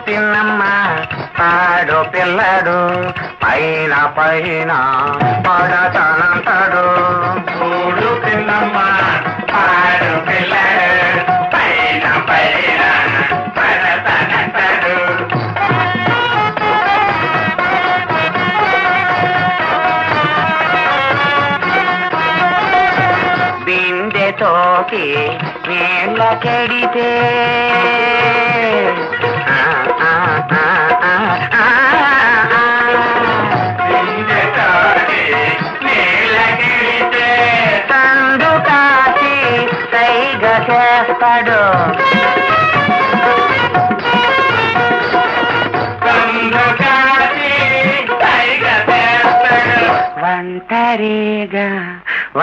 పిన్నమ్మ పాడు పిల్లడు పైన పైన పడతానంటాడు. చూడు పిన్నమ్మ పాడు పిల్లడు పైన పైన పడతానంటాడు. బిందెతోటి నీళ్ళ కెడితే తండు కాసి సైగ చేస్తాడు. ఒంటరిగా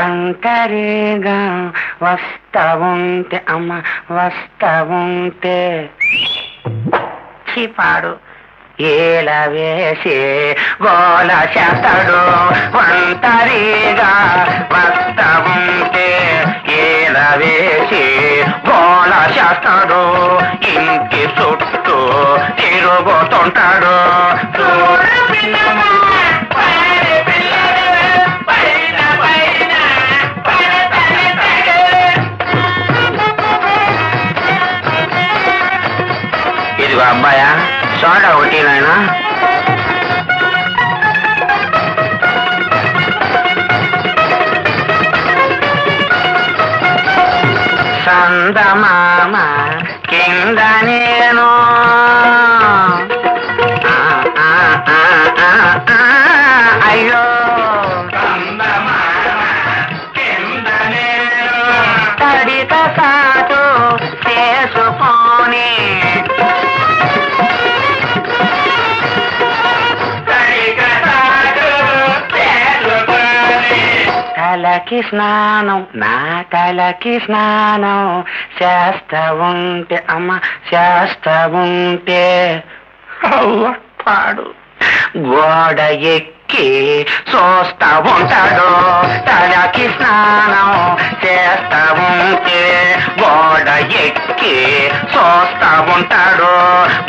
ఒంటరిగా వస్తా ఉంటే అమ్మ వస్తా ఉంటే చిపాడు ఏల వేసి గోల చేస్తాడు. ఒంటరిగా వస్తా ఉంటే ఏల వేసి గోల చేస్తాడు. ఇంటి చుట్టూ తిరుగుతుంటాడు. ఇదిగో అబ్బాయా సోడా ఒకటి నాయనా. సందమామ కింద నేను అయ్యో తడిత సాటు చేసుకొని తలకి స్నానం నా తలకి స్నానం చేస్తా ఉంటే అమ్మ చేస్తా ఉంటే పాడు గోడ ఎక్కి చూస్తా ఉంటాడు. తలకి స్నానం చేస్తా ఉంటే గోడ ఎక్కి చూస్తా ఉంటాడు.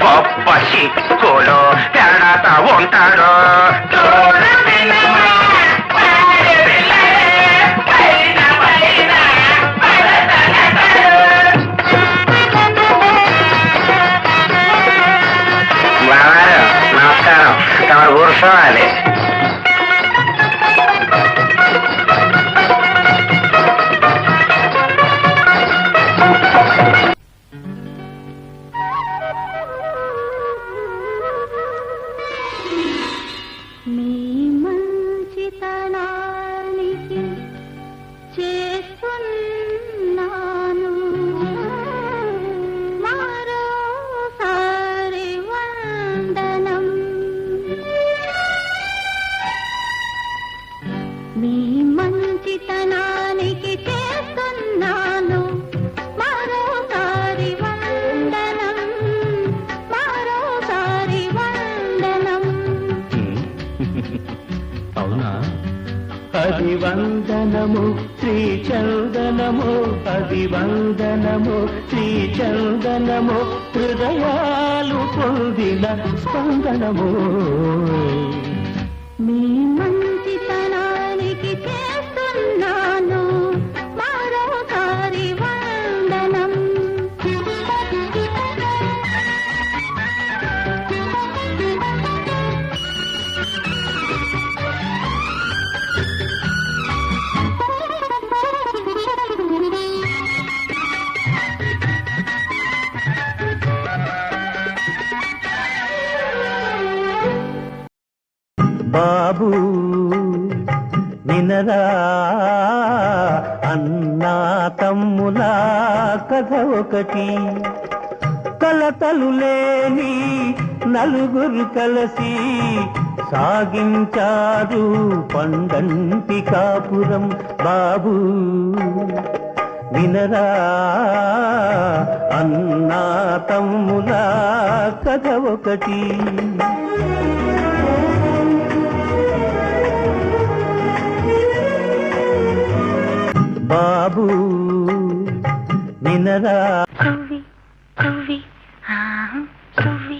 గొప్ప సిక్కులు పెడతా ఉంటాడు. నమస్కారం, తమరు కూర్చోవాలి. అభివందనము శ్రీ చందనము అభివందనము శ్రీ చందనము హృదయాలు పొందిన స్పందనము. మీ మంచితనానికి చేస్తున్నాను మరోసారి వందనం. బాబు వినరా అన్నా తమ్ముల కథ ఒకటి. కలతలు లేని నలుగురు కలిసి సాగించారు పండంటి కాపురం. బాబు వినరా అన్నా తమ్ముల కథ ఒకటి. బాబు వినరా కువి కువి కువి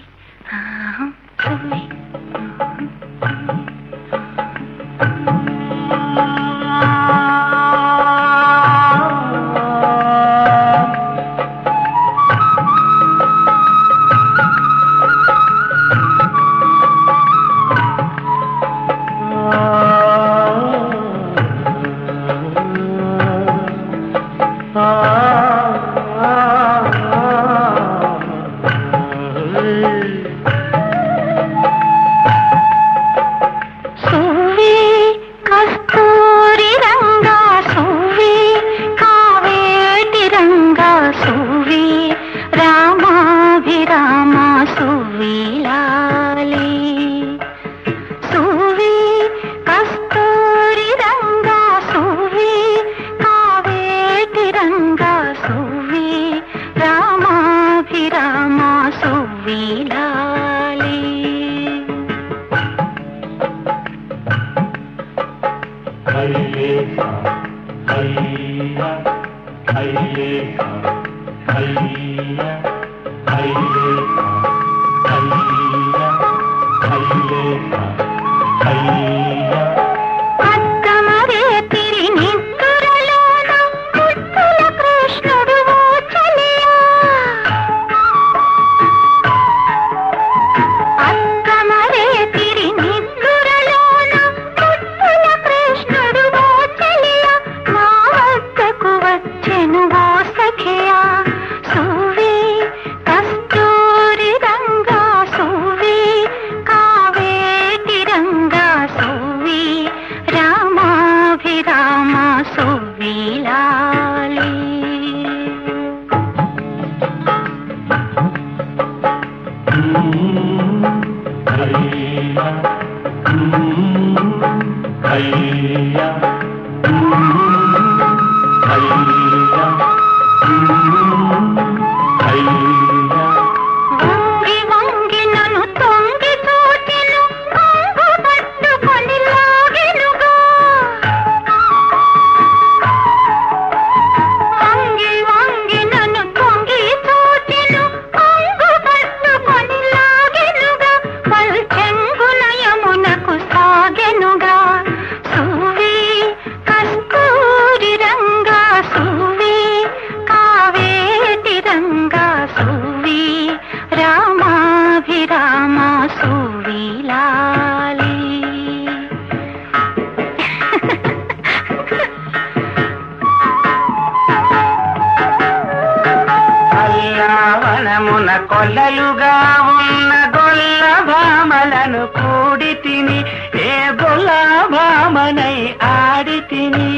కొల్లలుగా ఉన్న గొల్ల భామలను కూడి తిని ఏ గొల్ల భామనై ఆడి తిని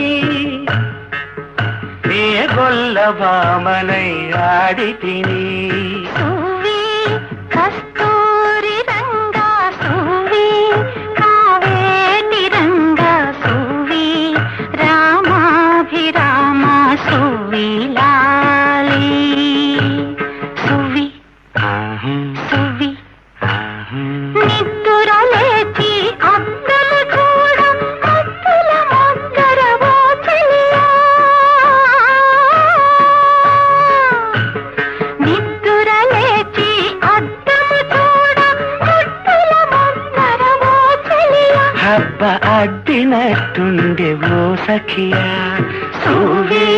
ఏ గొల్ల భామనై ఆడి తిని కస్తూరి రంగా సువి కావేటి రంగా సువి రామాభిరామ సువి లాలి సువి సువి నిద్దుర లేచి అద్దము చూడ అద్దుల ముద్దర ఓచెలియా నిద్దుర లేచి అద్దము చూడ అద్దుల ముద్దర ఓచెలియా హబ్బ అడ్డినట్టుండే ఓ సఖియా సువి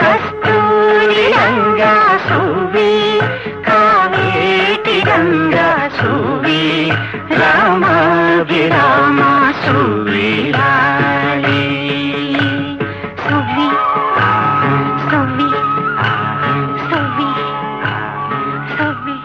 కస్తూరి రంగా సువి కావేటి గంగా సువి రామాభిరామ సువి లాలి సువి సువి సువి సువి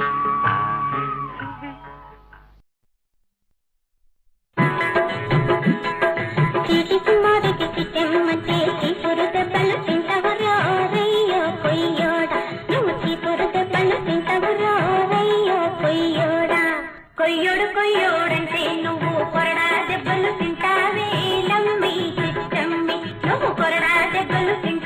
చీటి కుమారికి చిట్టెమ్మటే చీపురు దెబ్బలు తింటవరా రయ్యో కొయ్యోడా నువ్వు చీపురు దెబ్బలు తింటవరా రయ్యో కొయ్యోడా కొయ్యోడు కొయ్యోడంటే నువ్వు కొరడా దెబ్బలు తింటావే లమ్మి చిట్టమ్మి నువ్వు కొరడా దెబ్బలు తింటావే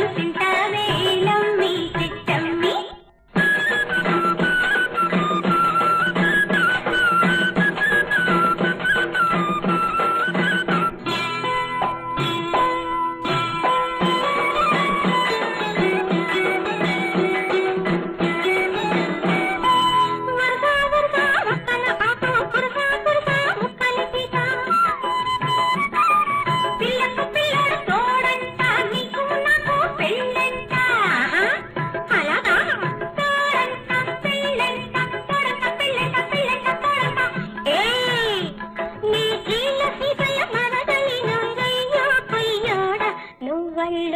పళ్ళు తింటావే లమ్మి చిట్టమ్మి.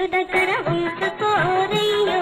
దగ్గర ఉంచుకోరయ్యో